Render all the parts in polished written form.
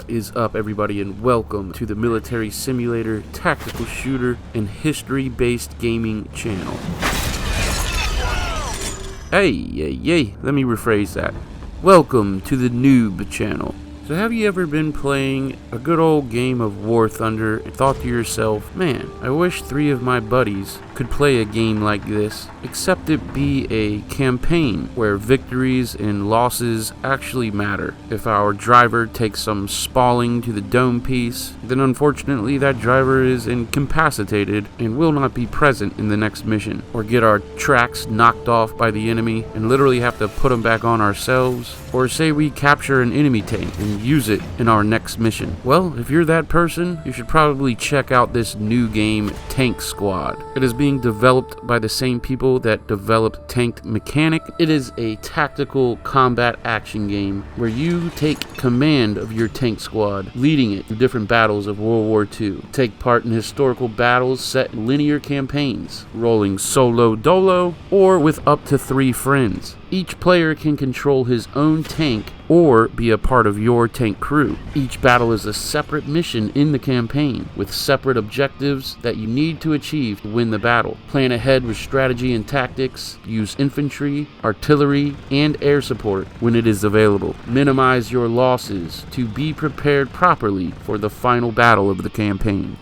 What is up, everybody, and welcome to the military simulator, tactical shooter, and history-based gaming channel. Hey, let me rephrase that. Welcome to the noob channel. So have you ever been playing a good old game of War Thunder and thought to yourself, man, I wish 3 of my buddies could play a game like this, except it be a campaign where victories and losses actually matter. If our driver takes some spalling to the dome piece, then unfortunately that driver is incapacitated and will not be present in the next mission, or get our tracks knocked off by the enemy and literally have to put them back on ourselves, or say we capture an enemy tank and use it in our next mission. Well, if you're that person, you should probably check out this new game, Tank Squad. It is being developed by the same people that developed Tank Mechanic. It is a tactical combat action game where you take command of your tank squad, leading it through different battles of World War II. Take part in historical battles set in linear campaigns, rolling solo dolo or with up to 3 friends. Each player can control his own tank or be a part of your tank crew. Each battle is a separate mission in the campaign, with separate objectives that you need to achieve to win the battle. Plan ahead with strategy and tactics, use infantry, artillery, and air support when it is available. Minimize your losses to be prepared properly for the final battle of the campaign.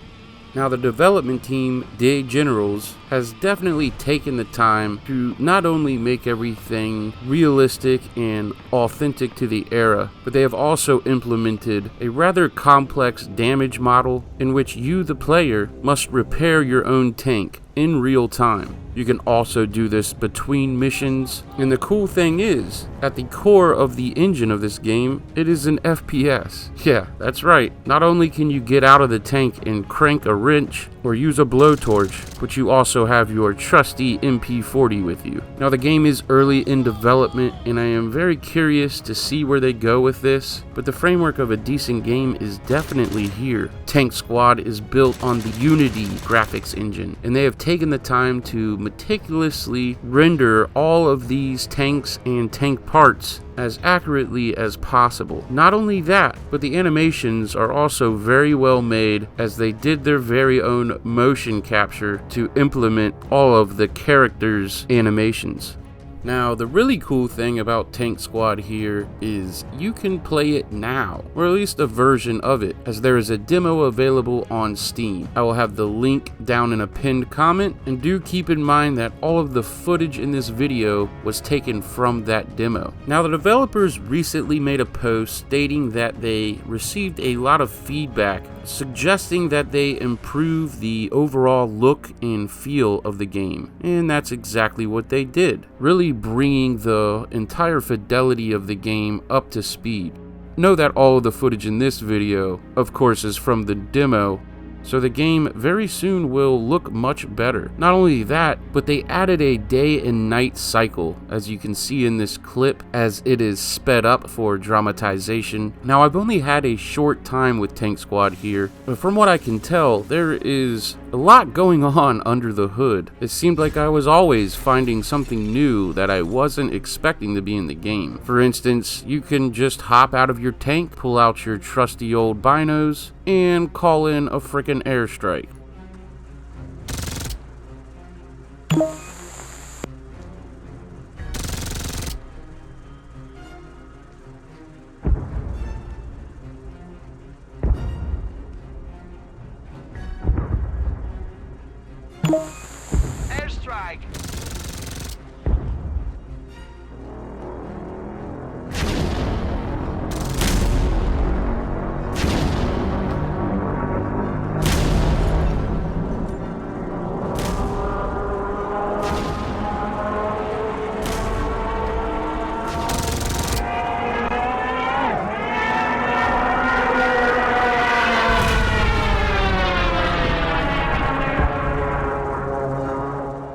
Now, the development team, De Generals, has definitely taken the time to not only make everything realistic and authentic to the era, but they have also implemented a rather complex damage model in which you, the player, must repair your own tank in real time. You can also do this between missions, and the cool thing is, at the core of the engine of this game, it is an FPS. Yeah, that's right. Not only can you get out of the tank and crank a wrench or use a blowtorch, but you also have your trusty MP40 with you. Now, the game is early in development, and I am very curious to see where they go with this, but the framework of a decent game is definitely here. Tank Squad is built on the Unity graphics engine, and they have taken the time to meticulously render all of these tanks and tank parts as accurately as possible. Not only that, but the animations are also very well made, as they did their very own motion capture to implement all of the characters' animations. Now, the really cool thing about Tank Squad here is you can play it now, or at least a version of it, as there is a demo available on Steam. I will have the link down in a pinned comment, and do keep in mind that all of the footage in this video was taken from that demo. Now, the developers recently made a post stating that they received a lot of feedback suggesting that they improve the overall look and feel of the game, and that's exactly what they did, really bringing the entire fidelity of the game up to speed. Know that all of the footage in this video, of course, is from the demo, so the game very soon will look much better. Not only that, but they added a day and night cycle, as you can see in this clip, as it is sped up for dramatization. Now, I've only had a short time with Tank Squad here, but from what I can tell, there is a lot going on under the hood. It seemed like I was always finding something new that I wasn't expecting to be in the game. For instance, you can just hop out of your tank, pull out your trusty old binos, and call in a frickin' airstrike. Airstrike!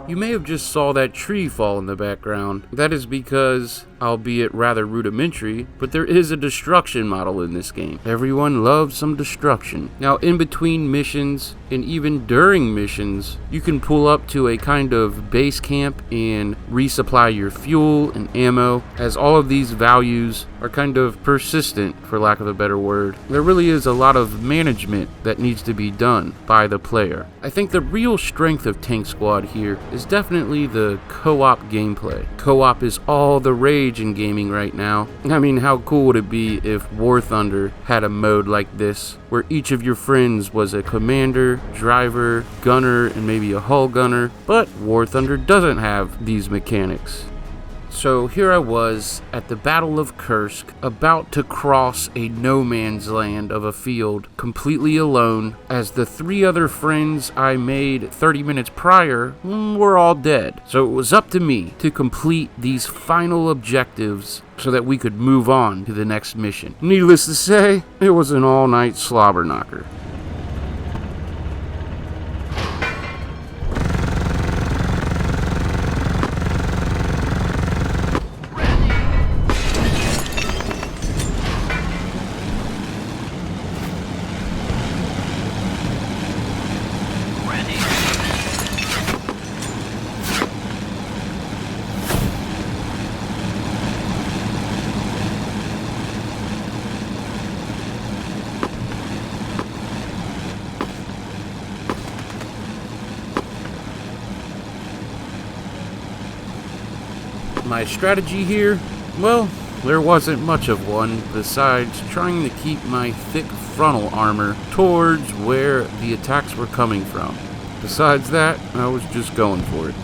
You may have just saw that tree fall in the background. That is because albeit rather rudimentary, but there is a destruction model in this game. Everyone loves some destruction. Now, in between missions, and even during missions, you can pull up to a kind of base camp and resupply your fuel and ammo, as all of these values are kind of persistent, for lack of a better word. There really is a lot of management that needs to be done by the player. I think the real strength of Tank Squad here is definitely the co-op gameplay. Co-op is all the rage in gaming right now. I mean, how cool would it be if War Thunder had a mode like this, where each of your friends was a commander, driver, gunner, and maybe a hull gunner, but War Thunder doesn't have these mechanics. So here I was at the Battle of Kursk, about to cross a no man's land of a field completely alone, as the 3 other friends I made 30 minutes prior were all dead. So it was up to me to complete these final objectives so that we could move on to the next mission. Needless to say, it was an all-night slobber knocker. My strategy here? Well, there wasn't much of one, besides trying to keep my thick frontal armor towards where the attacks were coming from. Besides that, I was just going for it.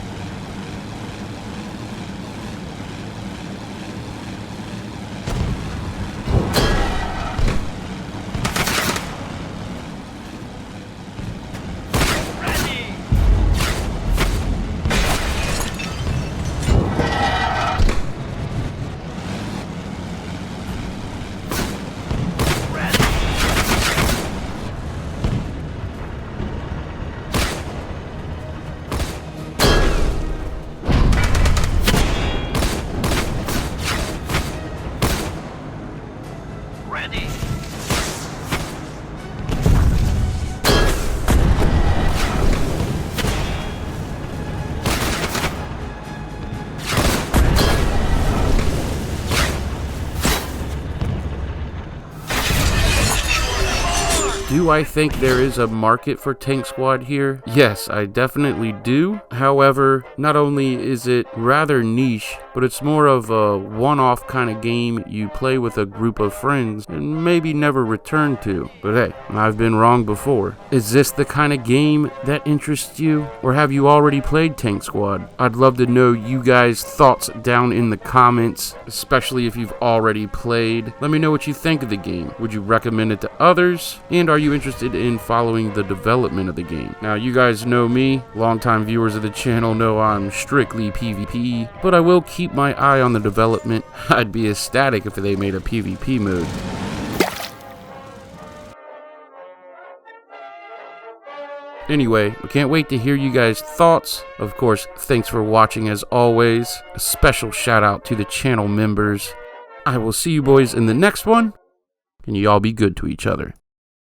Do I think there is a market for Tank Squad here? Yes, I definitely do. However, not only is it rather niche, but it's more of a one-off kind of game you play with a group of friends and maybe never return to. But hey, I've been wrong before. Is this the kind of game that interests you? Or have you already played Tank Squad? I'd love to know you guys' thoughts down in the comments, especially if you've already played. Let me know what you think of the game. Would you recommend it to others? And are you interested in following the development of the game? Now, you guys know me. Longtime viewers of the channel know I'm strictly PvP, but I will keep my eye on the development. I'd be ecstatic if they made a PvP mode. Anyway, I can't wait to hear you guys' thoughts. Of course, thanks for watching as always. A special shout out to the channel members. I will see you boys in the next one, and you all be good to each other.